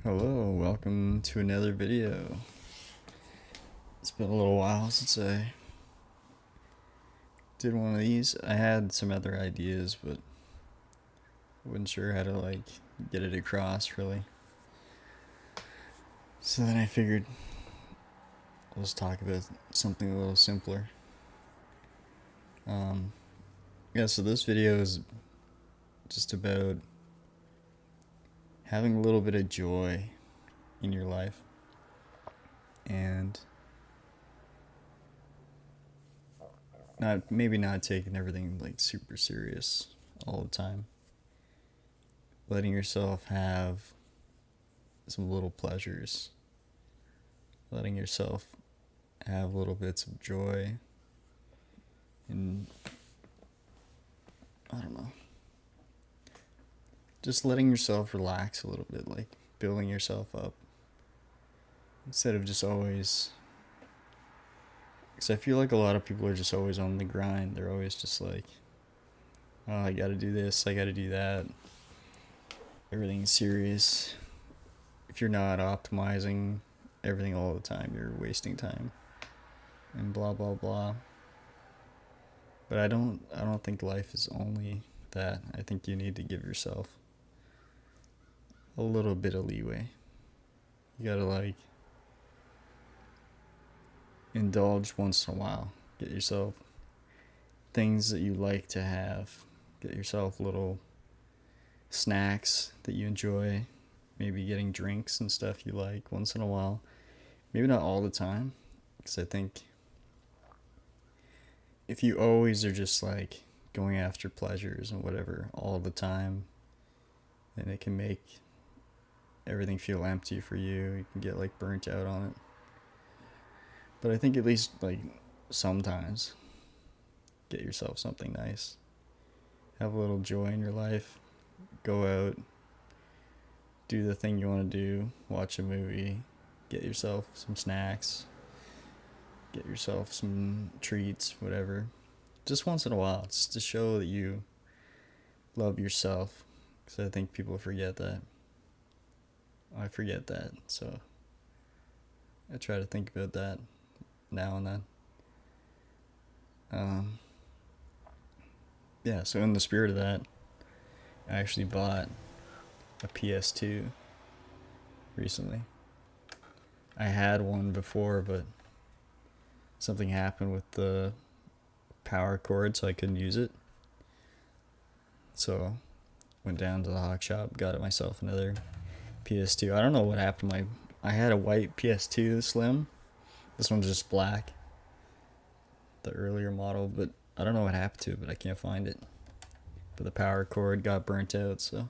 Hello, welcome to another video. It's been a little while since I did one of these. I had some other ideas, but I wasn't sure how to get it across really. So then I figured I'll just talk about something a little simpler. Um, so this video is just about having a little bit of joy in your life and not taking everything like super serious all the time. Letting yourself have some little pleasures, letting yourself have little bits of joy, and I don't know, just letting yourself relax a little bit, like building yourself up instead of just always. Because I feel like a lot of people are just always on the grind. They're always just like, oh, I gotta do this, I gotta do that. Everything's serious. If you're not optimizing everything all the time, you're wasting time. And blah blah blah. But I don't think life is only that. I think you need to give yourself a little bit of leeway. You gotta indulge once in a while. Get yourself things that you like to have. Get yourself little snacks that you enjoy. Maybe getting drinks and stuff you like once in a while. Maybe not all the time, because I think if you always are just like going after pleasures and whatever all the time, then it can make everything feel empty for you. You can get like burnt out on it. But I think at least like sometimes get yourself something nice. Have a little joy in your life. Go out, do the thing you want to do, watch a movie, get yourself some snacks, get yourself some treats, whatever. Just once in a while, just to show that you love yourself. Because I think people forget that. I forget that, so I try to think about that now and then. Yeah, so in the spirit of that, I actually bought a PS2 recently. I had one before, but something happened with the power cord, so I couldn't use it. So went down to the Hawk Shop, got it myself another PS2. I don't know what happened. I had a white PS2 Slim. This one's just black, the earlier model, but I don't know what happened to it, but I can't find it. But the power cord got burnt out, so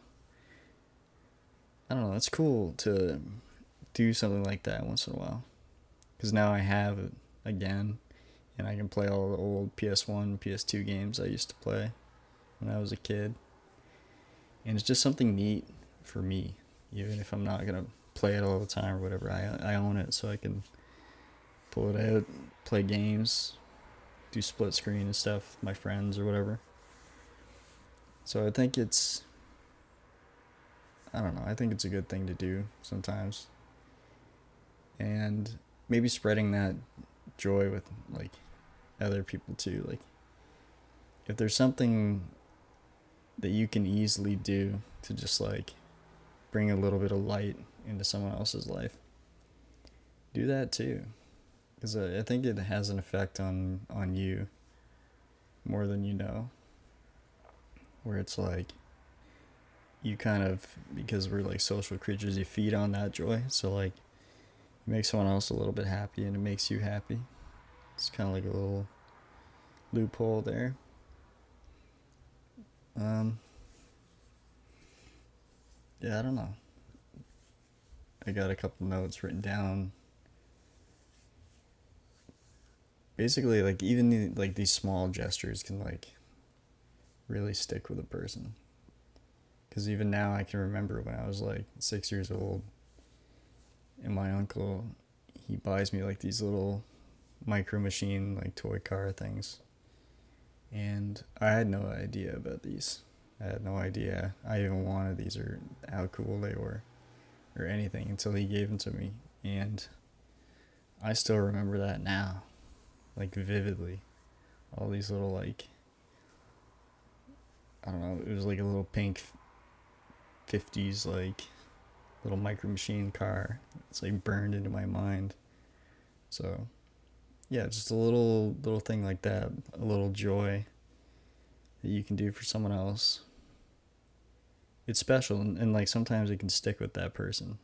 I don't know. It's cool to do something like that once in a while, because now I have it again, and I can play all the old PS1, PS2 games I used to play when I was a kid, and it's just something neat for me, even if I'm not gonna play it all the time or whatever. I own it, so I can pull it out, play games, do split screen and stuff with my friends or whatever. So I think I don't know, I think it's a good thing to do sometimes. And maybe spreading that joy with like other people too. Like if there's something that you can easily do to just like bring a little bit of light into someone else's life, do that too. Because I think it has an effect on you more than you know. Where it's like you kind of, because we're like social creatures, you feed on that joy. So like you make someone else a little bit happy and it makes you happy. It's kind of like a little loophole there. Yeah, I don't know. I got a couple notes written down. Basically, like even like these small gestures can like really stick with a person. Because even now, I can remember when I was like 6 years old, and my uncle, he buys me like these little micro machine like toy car things, and I had no idea about these. I had no idea I even wanted these or how cool they were. or anything until he gave them to me. And I still remember that now, like vividly. All these little, like, I don't know, it was like a little pink 50s, like, little Micro Machine car. It's like burned into my mind. So, yeah, just a little thing like that, a little joy that you can do for someone else. It's special, and like sometimes it can stick with that person.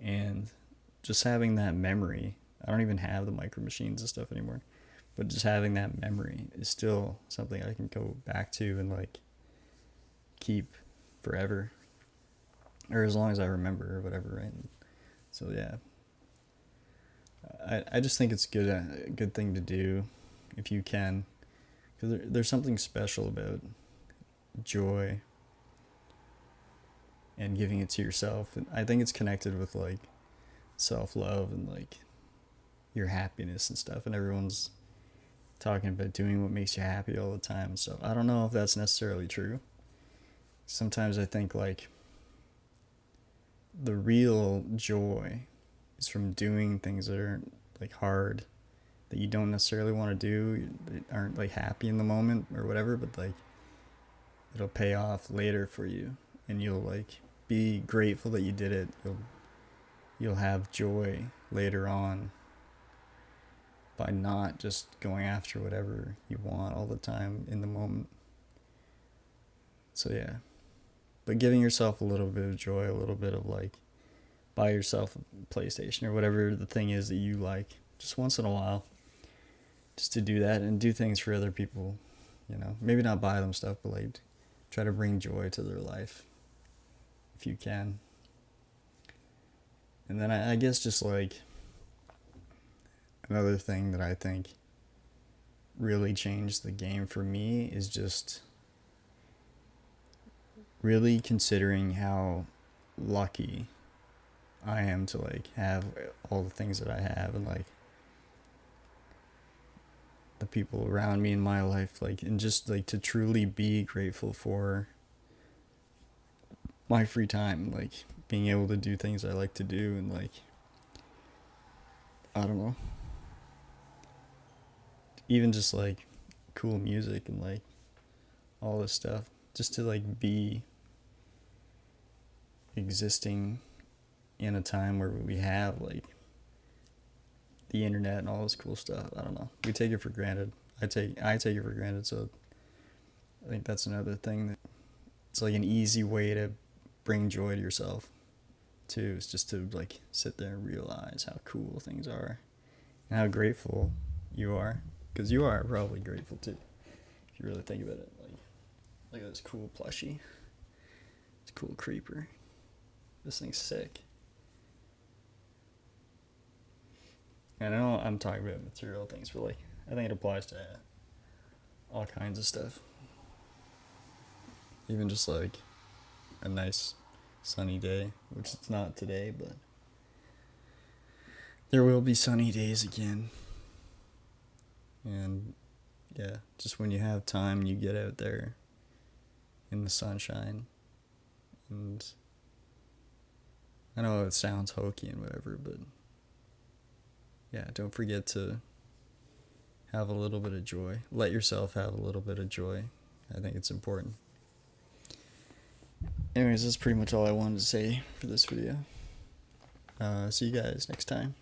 And just having that memory, I don't even have the Micro Machines and stuff anymore, but just having that memory is still something I can go back to and like keep forever, or as long as I remember or whatever, right? So yeah, I just think it's a good thing to do if you can, because there's something special about joy and giving it to yourself. And I think it's connected with like self-love and like your happiness and stuff, and everyone's talking about doing what makes you happy all the time and stuff. I don't know if that's necessarily true. Sometimes I think like the real joy is from doing things that aren't like hard, that you don't necessarily want to do, that aren't like happy in the moment or whatever, but like it'll pay off later for you, and you'll like be grateful that you did it. You'll have joy later on by not just going after whatever you want all the time in the moment. So yeah, but giving yourself a little bit of joy, a little bit of like, buy yourself a PlayStation or whatever the thing is that you like, just once in a while, just to do that and do things for other people, you know, maybe not buy them stuff, but like try to bring joy to their life if you can. And then I guess just like another thing that I think really changed the game for me is just really considering how lucky I am to like have all the things that I have, and like the people around me in my life, like, and just like to truly be grateful for my free time, like being able to do things I like to do, and like, I don't know, even just like cool music and like all this stuff, just to like be existing in a time where we have like the internet and all this cool stuff. I don't know, we take it for granted. I take it for granted. So I think that's another thing, that it's like an easy way to bring joy to yourself too, is just to like sit there and realize how cool things are and how grateful you are, because you are probably grateful too if you really think about it. Like, look at this cool plushie, this cool creeper, this thing's sick. And I know I'm talking about material things, but like I think it applies to all kinds of stuff, even just like a nice sunny day, which it's not today, but there will be sunny days again. And yeah, just when you have time, you get out there in the sunshine. And I know it sounds hokey and whatever, but yeah, don't forget to have a little bit of joy. Let yourself have a little bit of joy. I think it's important. Anyways, that's pretty much all I wanted to say for this video. See you guys next time.